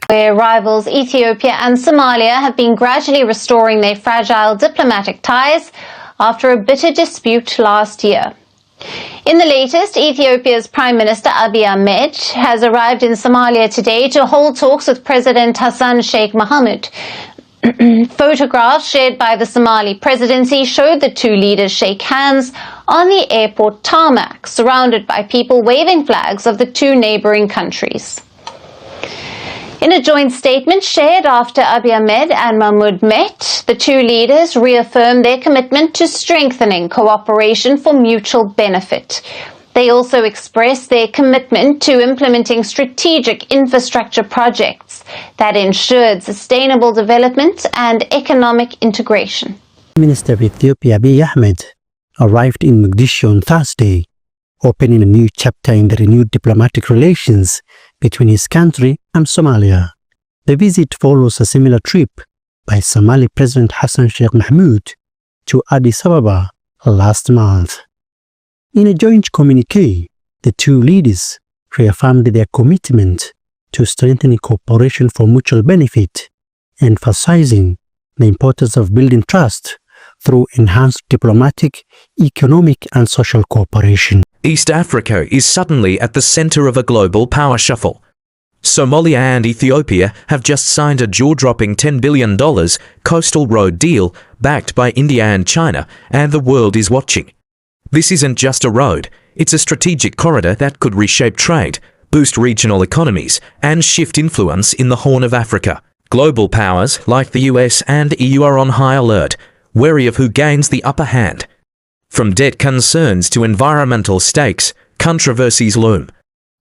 where rivals Ethiopia and Somalia have been gradually restoring their fragile diplomatic ties after a bitter dispute last year. In the latest, Ethiopia's Prime Minister Abiy Ahmed has arrived in Somalia today to hold talks with President Hassan Sheikh Mohamud. Photographs shared by the Somali presidency showed the two leaders shake hands on the airport tarmac, surrounded by people waving flags of the two neighboring countries. In a joint statement shared after Abiy Ahmed and Mahmoud met, the two leaders reaffirmed their commitment to strengthening cooperation for mutual benefit. They also expressed their commitment to implementing strategic infrastructure projects that ensured sustainable development and economic integration. Minister of Ethiopia Abiy Ahmed arrived in Mogadishu on Thursday, opening a new chapter in the renewed diplomatic relations between his country and Somalia. The visit follows a similar trip by Somali President Hassan Sheikh Mohamud to Addis Ababa last month. In a joint communique, the two leaders reaffirmed their commitment to strengthening cooperation for mutual benefit, emphasizing the importance of building trust through enhanced diplomatic, economic, and social cooperation. East Africa is suddenly at the center of a global power shuffle. Somalia and Ethiopia have just signed a jaw-dropping $10 billion coastal road deal backed by India and China, and the world is watching. This isn't just a road, it's a strategic corridor that could reshape trade, boost regional economies, and shift influence in the Horn of Africa. Global powers like the US and EU are on high alert, wary of who gains the upper hand. From debt concerns to environmental stakes, controversies loom.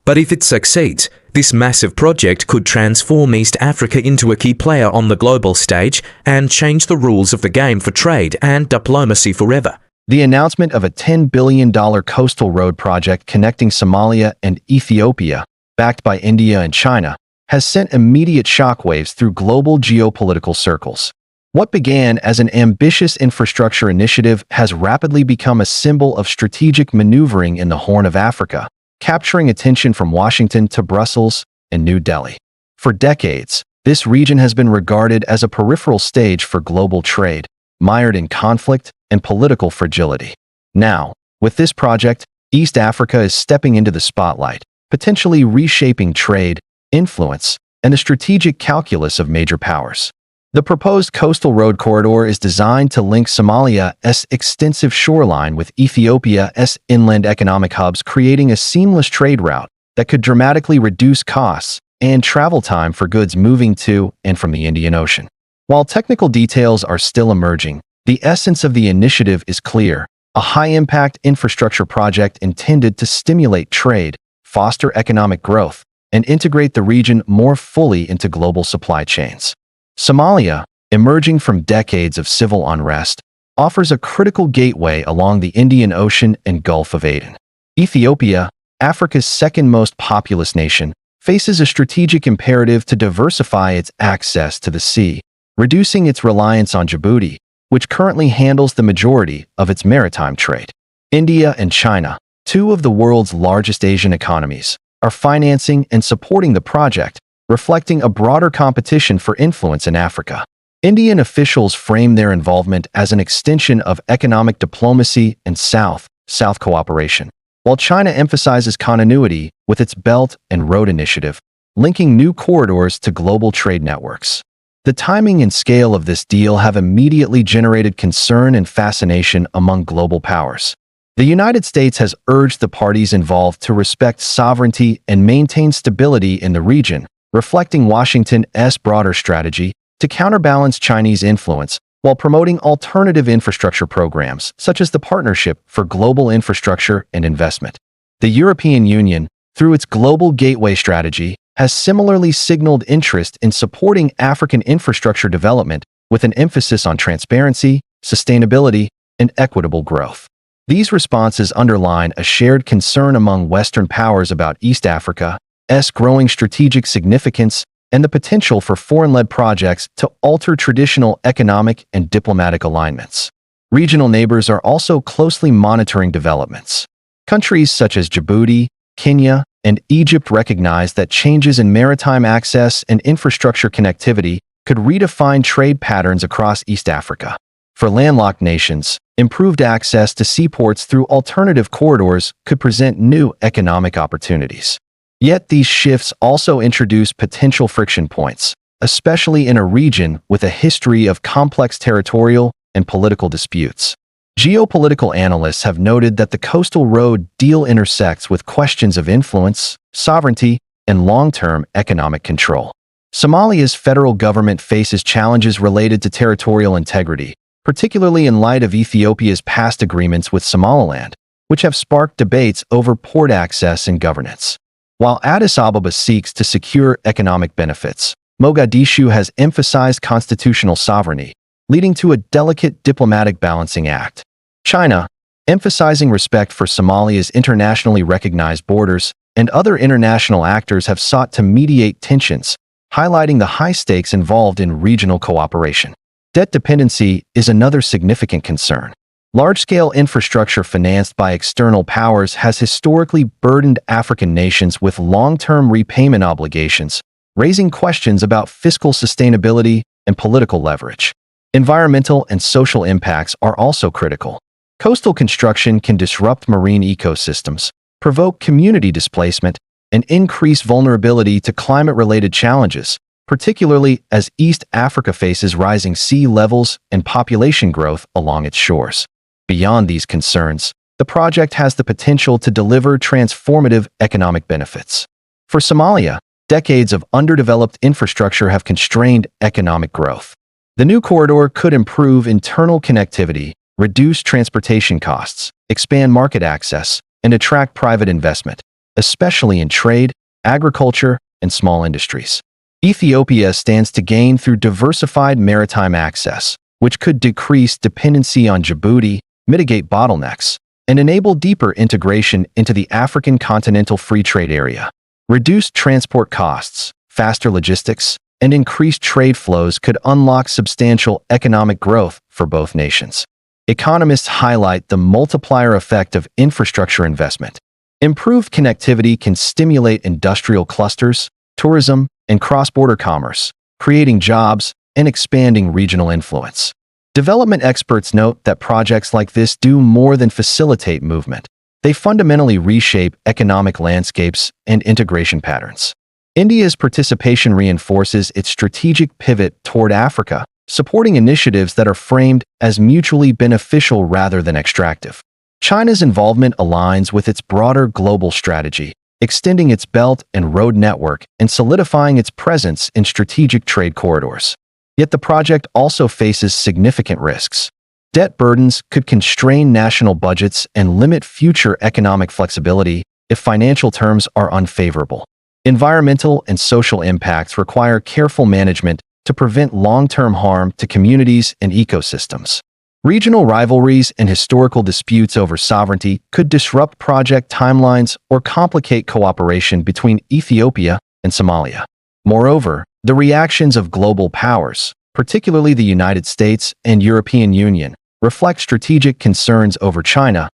But if it succeeds, this massive project could transform East Africa into a key player on the global stage and change the rules of the game for trade and diplomacy forever. The announcement of a $10 billion coastal road project connecting Somalia and Ethiopia, backed by India and China, has sent immediate shockwaves through global geopolitical circles. What began as an ambitious infrastructure initiative has rapidly become a symbol of strategic maneuvering in the Horn of Africa, capturing attention from Washington to Brussels and New Delhi. For decades, this region has been regarded as a peripheral stage for global trade, mired in conflict and political fragility. Now, with this project, East Africa is stepping into the spotlight, potentially reshaping trade, influence, and the strategic calculus of major powers. The proposed coastal road corridor is designed to link Somalia's extensive shoreline with Ethiopia's inland economic hubs, creating a seamless trade route that could dramatically reduce costs and travel time for goods moving to and from the Indian Ocean. While technical details are still emerging, the essence of the initiative is clear: a high-impact infrastructure project intended to stimulate trade, foster economic growth, and integrate the region more fully into global supply chains. Somalia, emerging from decades of civil unrest, offers a critical gateway along the Indian Ocean and Gulf of Aden. Ethiopia, Africa's second most populous nation, faces a strategic imperative to diversify its access to the sea, reducing its reliance on Djibouti, which currently handles the majority of its maritime trade. India and China, two of the world's largest Asian economies, are financing and supporting the project, reflecting a broader competition for influence in Africa. Indian officials frame their involvement as an extension of economic diplomacy and South-South cooperation, while China emphasizes continuity with its Belt and Road Initiative, linking new corridors to global trade networks. The timing and scale of this deal have immediately generated concern and fascination among global powers. The United States has urged the parties involved to respect sovereignty and maintain stability in the region, reflecting Washington's broader strategy to counterbalance Chinese influence while promoting alternative infrastructure programs such as the Partnership for Global Infrastructure and Investment. The European Union, through its Global Gateway strategy, has similarly signaled interest in supporting African infrastructure development with an emphasis on transparency, sustainability, and equitable growth. These responses underline a shared concern among Western powers about East Africa's growing strategic significance and the potential for foreign-led projects to alter traditional economic and diplomatic alignments. Regional neighbors are also closely monitoring developments. Countries such as Djibouti, Kenya, and Egypt recognized that changes in maritime access and infrastructure connectivity could redefine trade patterns across East Africa. For landlocked nations, improved access to seaports through alternative corridors could present new economic opportunities. Yet these shifts also introduce potential friction points, especially in a region with a history of complex territorial and political disputes. Geopolitical analysts have noted that the coastal road deal intersects with questions of influence, sovereignty, and long-term economic control. Somalia's federal government faces challenges related to territorial integrity, particularly in light of Ethiopia's past agreements with Somaliland, which have sparked debates over port access and governance. While Addis Ababa seeks to secure economic benefits, Mogadishu has emphasized constitutional sovereignty, leading to a delicate diplomatic balancing act. China, emphasizing respect for Somalia's internationally recognized borders, and other international actors have sought to mediate tensions, highlighting the high stakes involved in regional cooperation. Debt dependency is another significant concern. Large-scale infrastructure financed by external powers has historically burdened African nations with long-term repayment obligations, raising questions about fiscal sustainability and political leverage. Environmental and social impacts are also critical. Coastal construction can disrupt marine ecosystems, provoke community displacement, and increase vulnerability to climate-related challenges, particularly as East Africa faces rising sea levels and population growth along its shores. Beyond these concerns, the project has the potential to deliver transformative economic benefits. For Somalia, decades of underdeveloped infrastructure have constrained economic growth. The new corridor could improve internal connectivity, reduce transportation costs, expand market access, and attract private investment, especially in trade, agriculture, and small industries. Ethiopia stands to gain through diversified maritime access, which could decrease dependency on Djibouti, mitigate bottlenecks, and enable deeper integration into the African continental free trade area. Reduced transport costs, faster logistics, and increased trade flows could unlock substantial economic growth for both nations. Economists highlight the multiplier effect of infrastructure investment. Improved connectivity can stimulate industrial clusters, tourism, and cross-border commerce, creating jobs and expanding regional influence. Development experts note that projects like this do more than facilitate movement. They fundamentally reshape economic landscapes and integration patterns. India's participation reinforces its strategic pivot toward Africa, supporting initiatives that are framed as mutually beneficial rather than extractive. China's involvement aligns with its broader global strategy, extending its Belt and Road network and solidifying its presence in strategic trade corridors. Yet the project also faces significant risks. Debt burdens could constrain national budgets and limit future economic flexibility if financial terms are unfavorable. Environmental and social impacts require careful management to prevent long-term harm to communities and ecosystems. Regional rivalries and historical disputes over sovereignty could disrupt project timelines or complicate cooperation between Ethiopia and Somalia. Moreover, the reactions of global powers, particularly the United States and European Union, reflect strategic concerns over China's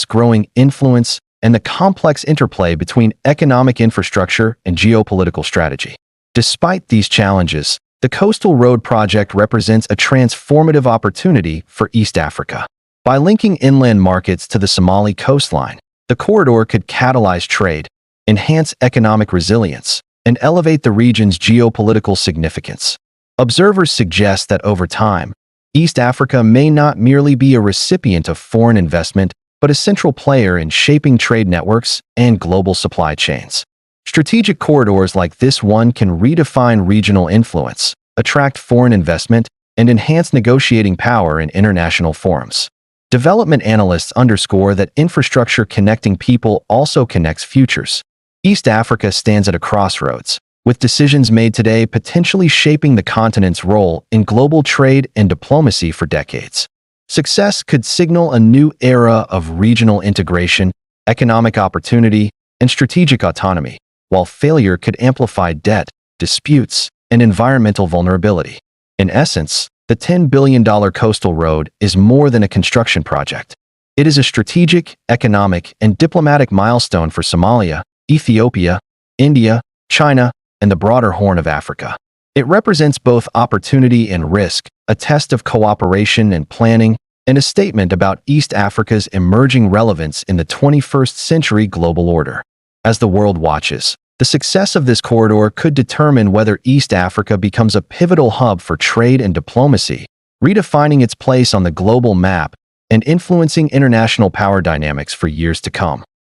growing influence and the complex interplay between economic infrastructure and geopolitical strategy. Despite these challenges, the Coastal Road Project represents a transformative opportunity for East Africa. By linking inland markets to the Somali coastline, the corridor could catalyze trade, enhance economic resilience, and elevate the region's geopolitical significance. Observers suggest that over time, East Africa may not merely be a recipient of foreign investment, but a central player in shaping trade networks and global supply chains. Strategic corridors like this one can redefine regional influence, attract foreign investment, and enhance negotiating power in international forums. Development analysts underscore that infrastructure connecting people also connects futures. East Africa stands at a crossroads, with decisions made today potentially shaping the continent's role in global trade and diplomacy for decades. Success could signal a new era of regional integration, economic opportunity, and strategic autonomy, while failure could amplify debt, disputes, and environmental vulnerability. In essence, the $10 billion coastal road is more than a construction project. It is a strategic, economic, and diplomatic milestone for Somalia, Ethiopia, India, China, and the broader Horn of Africa. It represents both opportunity and risk, a test of cooperation and planning, and a statement about East Africa's emerging relevance in the 21st century global order. As the world watches, the success of this corridor could determine whether East Africa becomes a pivotal hub for trade and diplomacy, redefining its place on the global map and influencing international power dynamics for years to come.